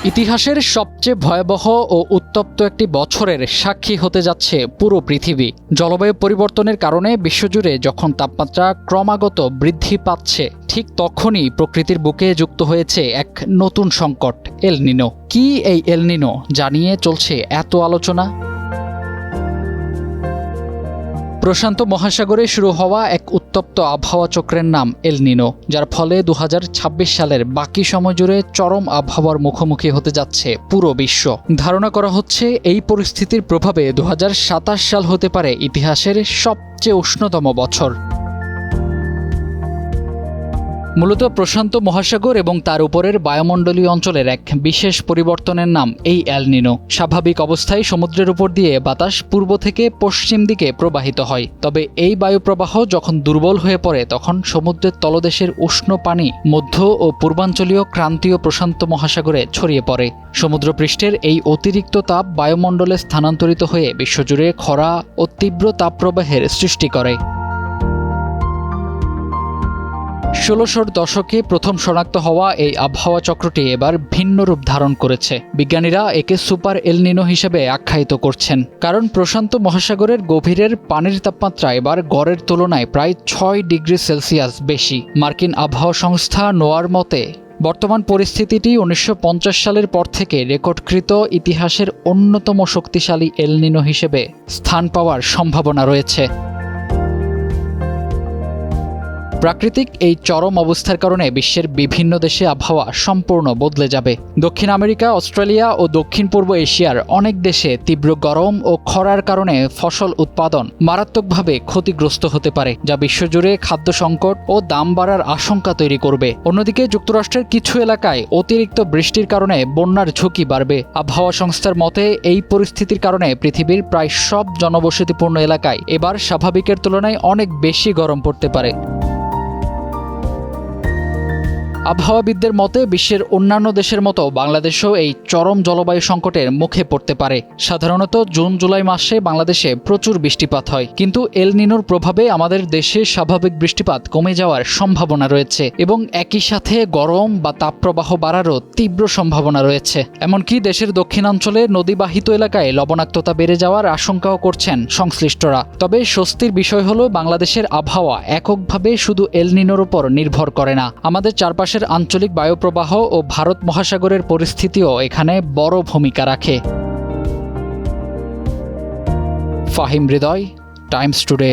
ইতিহাসের সবচেয়ে ভয়াবহ ও উত্তপ্ত একটি বছরের সাক্ষী হতে যাচ্ছে পুরো পৃথিবী। জলবায়ু পরিবর্তনের কারণে বিশ্বজুড়ে যখন তাপমাত্রা ক্রমাগত বৃদ্ধি পাচ্ছে, ঠিক তখনই প্রকৃতির বুকে যুক্ত হয়েছে এক নতুন সংকট, এল নিনো। কি এই এল নিনো জানিয়ে চলছে এত আলোচনা? প্রশান্ত মহাসাগরে শুরু হওয়া এক উত্তপ্ত আবহাওয়া চক্রের নাম এল নিনো, যার ফলে ২০২৬ সালের বাকি সময় জুড়ে চরম আবহাওয়ার মুখোমুখি হতে যাচ্ছে পুরো বিশ্ব। ধারণা করা হচ্ছে এই পরিস্থিতির প্রভাবে ২০২৭ সাল হতে পারে ইতিহাসের সবচেয়ে উষ্ণতম বছর। মূলত প্রশান্ত মহাসাগর এবং তার উপরের বায়ুমণ্ডলীয় অঞ্চলের এক বিশেষ পরিবর্তনের নাম এই এল নিনো। স্বাভাবিক অবস্থায় সমুদ্রের উপর দিয়ে বাতাস পূর্ব থেকে পশ্চিম দিকে প্রবাহিত হয়, তবে এই বায়ুপ্রবাহ যখন দুর্বল হয়ে পড়ে তখন সমুদ্রের তলদেশের উষ্ণ পানি মধ্য ও পূর্বাঞ্চলীয় ক্রান্তীয় প্রশান্ত মহাসাগরে ছড়িয়ে পড়ে। সমুদ্রপৃষ্ঠের এই অতিরিক্ত তাপ বায়ুমণ্ডলে স্থানান্তরিত হয়ে বিশ্বজুড়ে খরা ও তীব্র তাপপ্রবাহের সৃষ্টি করে। ১৬০০ দশকে প্রথম শনাক্ত হওয়া এই আবহাওয়া চক্রটি এবার ভিন্ন রূপ ধারণ করেছে। বিজ্ঞানীরা একে সুপার এল নিনো হিসেবে আখ্যায়িত করছেন, কারণ প্রশান্ত মহাসাগরের গভীরের পানির তাপমাত্রা এবার গড়ের তুলনায় প্রায় ৬ ডিগ্রি সেলসিয়াস বেশি। মার্কিন আবহাওয়া সংস্থা নোয়ার মতে বর্তমান পরিস্থিতিটি ১৯৫০ সালের পর থেকে রেকর্ডকৃত ইতিহাসের অন্যতম শক্তিশালী এল নিনো হিসেবে স্থান পাওয়ার সম্ভাবনা রয়েছে। প্রাকৃতিক এই চরম অবস্থার কারণে বিশ্বের বিভিন্ন দেশে আবহাওয়া সম্পূর্ণ বদলে যাবে। দক্ষিণ আমেরিকা, অস্ট্রেলিয়া ও দক্ষিণ পূর্ব এশিয়ার অনেক দেশে তীব্র গরম ও খরার কারণে ফসল উৎপাদন মারাত্মকভাবে ক্ষতিগ্রস্ত হতে পারে, যা বিশ্বজুড়ে খাদ্য সংকট ও দাম বাড়ার আশঙ্কা তৈরি করবে। অন্যদিকে যুক্তরাষ্ট্রের কিছু এলাকায় অতিরিক্ত বৃষ্টির কারণে বন্যার ঝুঁকি বাড়বে। আবহাওয়া সংস্থার মতে এই পরিস্থিতির কারণে পৃথিবীর প্রায় সব জনবসতিপূর্ণ এলাকায় এবার স্বাভাবিকের তুলনায় অনেক বেশি গরম পড়তে পারে। আবহাওয়াবিদদের মতে বিশ্বের অন্যান্য দেশের মতো বাংলাদেশও এই চরম জলবায়ু সংকটের মুখে পড়তে পারে। সাধারণত জুন জুলাই মাসে বাংলাদেশে প্রচুর বৃষ্টিপাত হয়, কিন্তু এল নিনোর প্রভাবে আমাদের দেশে স্বাভাবিক বৃষ্টিপাত কমে যাওয়ার সম্ভাবনা রয়েছে এবং একই সাথে গরম বা তাপপ্রবাহ বাড়ারও তীব্র সম্ভাবনা রয়েছে। এমনকি দেশের দক্ষিণাঞ্চলে নদীবাহিত এলাকায় লবণাক্ততা বেড়ে যাওয়ার আশঙ্কাও করছেন সংশ্লিষ্টরা। তবে স্বস্তির বিষয় হলো বাংলাদেশের আবহাওয়া এককভাবে শুধু এল নিনোর উপর নির্ভর করে না। আমাদের চারপাশে আঞ্চলিক বায়ুপ্রবাহ ও ভারত মহাসাগরের পরিস্থিতিও এখানে বড় ভূমিকা রাখে। ফাহিম হৃদয়, টাইমস টুডে।